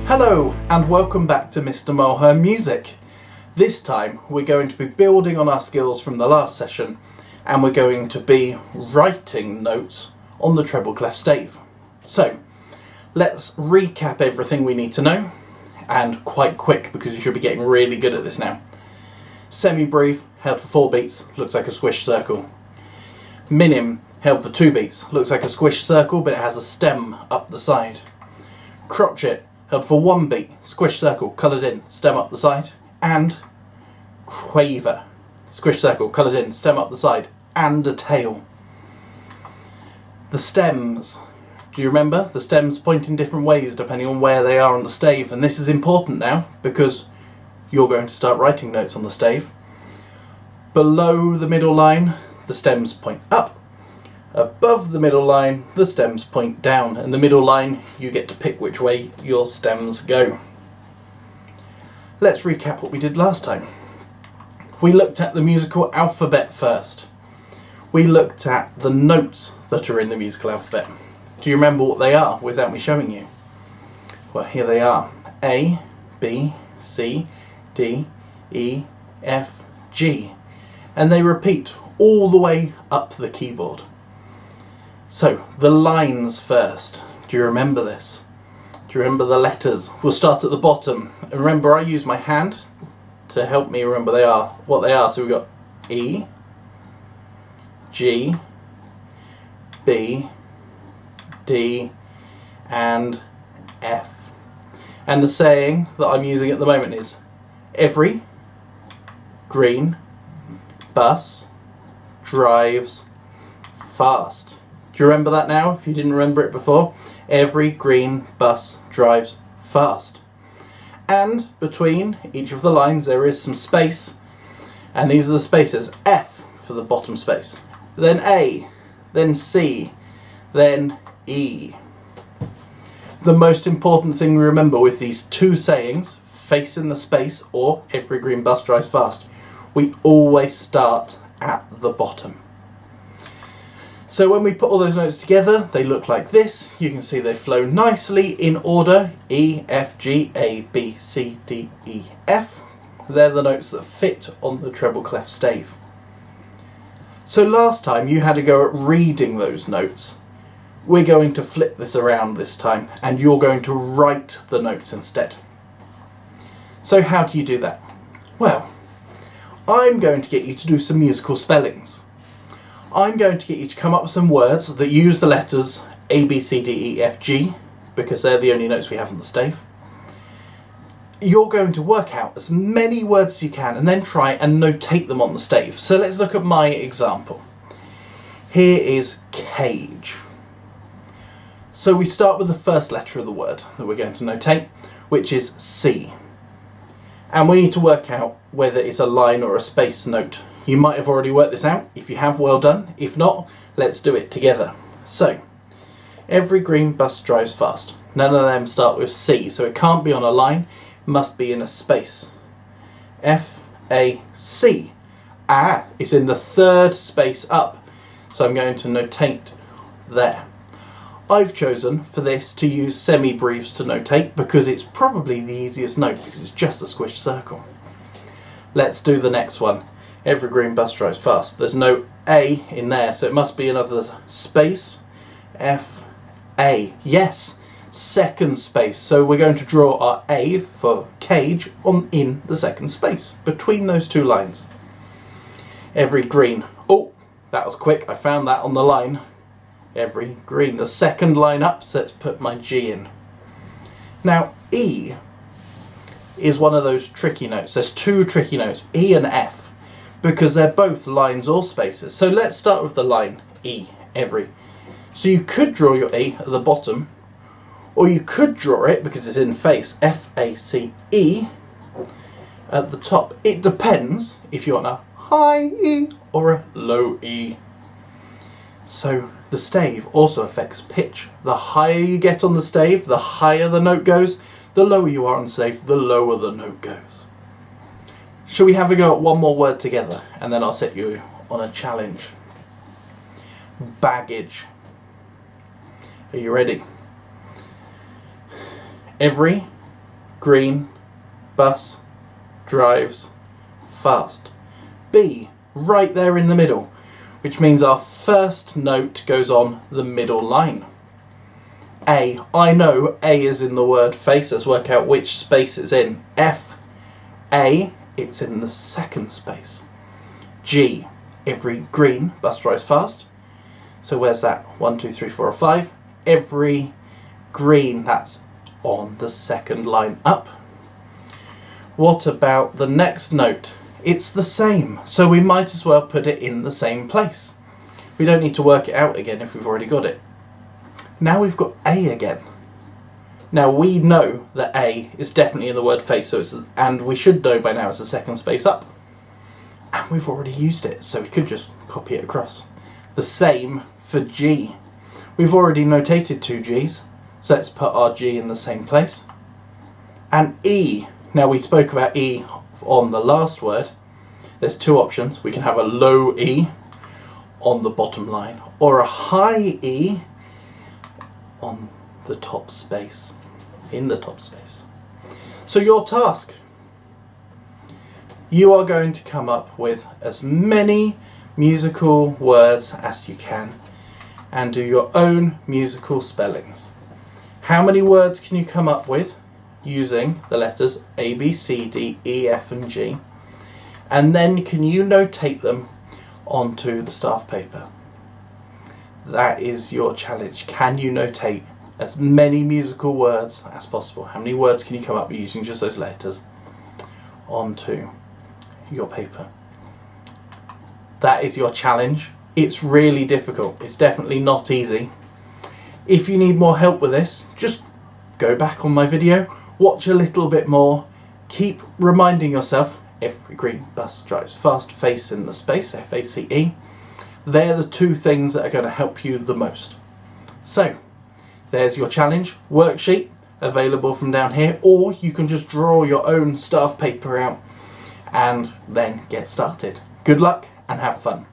Hello and welcome back to Mr. Mulhern Music. This time we're going to be building on our skills from the last session and we're going to be writing notes on the treble clef stave. So let's recap everything we need to know, and quite quick because you should be getting really good at this now. Semi-brief, held for 4 beats, looks like a squish circle. Minim, held for 2 beats, looks like a squish circle but it has a stem up the side. Crotchet, held for 1 beat, squish circle, coloured in, stem up the side. And quaver, squish circle, coloured in, stem up the side, and a tail. The stems, do you remember? The stems point in different ways depending on where they are on the stave, and this is important now because you're going to start writing notes on the stave. Below the middle line, the stems point up. Above the middle line, the stems point down, and the middle line, you get to pick which way your stems go. Let's recap what we did last time. We looked at the musical alphabet first. We looked at the notes that are in the musical alphabet. Do you remember what they are without me showing you? Well, here they are. A, B, C, D, E, F, G. And they repeat all the way up the keyboard. So, the lines first. Do you remember this? Do you remember the letters? We'll start at the bottom. And remember, I use my hand to help me remember what they are. So we've got E, G, B, D, and F. And the saying that I'm using at the moment is, every green bus drives fast. Do you remember that now, if you didn't remember it before? Every green bus drives fast. And between each of the lines there is some space, and these are the spaces. F for the bottom space, then A, then C, then E. The most important thing we remember with these two sayings, face in the space or every green bus drives fast, we always start at the bottom. So when we put all those notes together, they look like this. You can see they flow nicely in order. E, F, G, A, B, C, D, E, F. They're the notes that fit on the treble clef stave. So last time you had a go at reading those notes. We're going to flip this around this time, and you're going to write the notes instead. So how do you do that? Well, I'm going to get you to do some musical spellings. I'm going to get you to come up with some words that use the letters A, B, C, D, E, F, G, because they're the only notes we have on the stave. You're going to work out as many words as you can and then try and notate them on the stave. So let's look at my example. Here is cage. So we start with the first letter of the word that we're going to notate, which is C. And we need to work out whether it's a line or a space note. You might have already worked this out. If you have, well done. If not, let's do it together. So, every green bus drives fast. None of them start with C, so it can't be on a line. It must be in a space. F, A, C. Ah, it's in the third space up. So I'm going to notate there. I've chosen for this to use semi-briefs to notate because it's probably the easiest note because it's just a squish circle. Let's do the next one. Every green bus drives fast. There's no A in there, so it must be another space. F, A. Yes, second space. So we're going to draw our A for cage in the second space, between those two lines. Every green. Oh, that was quick. I found that on the line. Every green. The second line up, so let's put my G in. Now, E is one of those tricky notes. There's two tricky notes, E and F, because they're both lines or spaces. So let's start with the line E, every. So you could draw your E at the bottom, or you could draw it, because it's in face, F-A-C-E, at the top. It depends if you want a high E or a low E. So the stave also affects pitch. The higher you get on the stave, the higher the note goes. The lower you are on the stave, the lower the note goes. Shall we have a go at one more word together, and then I'll set you on a challenge. Baggage. Are you ready? Every green bus drives fast. B, right there in the middle, which means our first note goes on the middle line. A, I know A is in the word face. Let's work out which space it's in. F, A, it's in the second space. G, every green bus drives fast. So where's that? 1, 2, 3, 4, or 5. Every green, that's on the second line up. What about the next note? It's the same, so we might as well put it in the same place. We don't need to work it out again if we've already got it. Now we've got A again. Now we know that A is definitely in the word face, and we should know by now it's the second space up. And we've already used it, so we could just copy it across. The same for G. We've already notated 2 G's, so let's put our G in the same place. And E. Now we spoke about E on the last word. There's 2 options. We can have a low E on the bottom line, or a high E on the top space, in the top space. So your task, you are going to come up with as many musical words as you can and do your own musical spellings. How many words can you come up with using the letters A, B, C, D, E, F and G? And then can you notate them onto the staff paper? That is your challenge. Can you notate as many musical words as possible? How many words can you come up with using just those letters onto your paper? That is your challenge. It's really difficult. It's definitely not easy. If you need more help with this, just go back on my video, watch a little bit more, keep reminding yourself, every green bus drives fast, face in the space, F-A-C-E. They're the 2 things that are going to help you the most. So, there's your challenge worksheet available from down here, or you can just draw your own staff paper out and then get started. Good luck and have fun.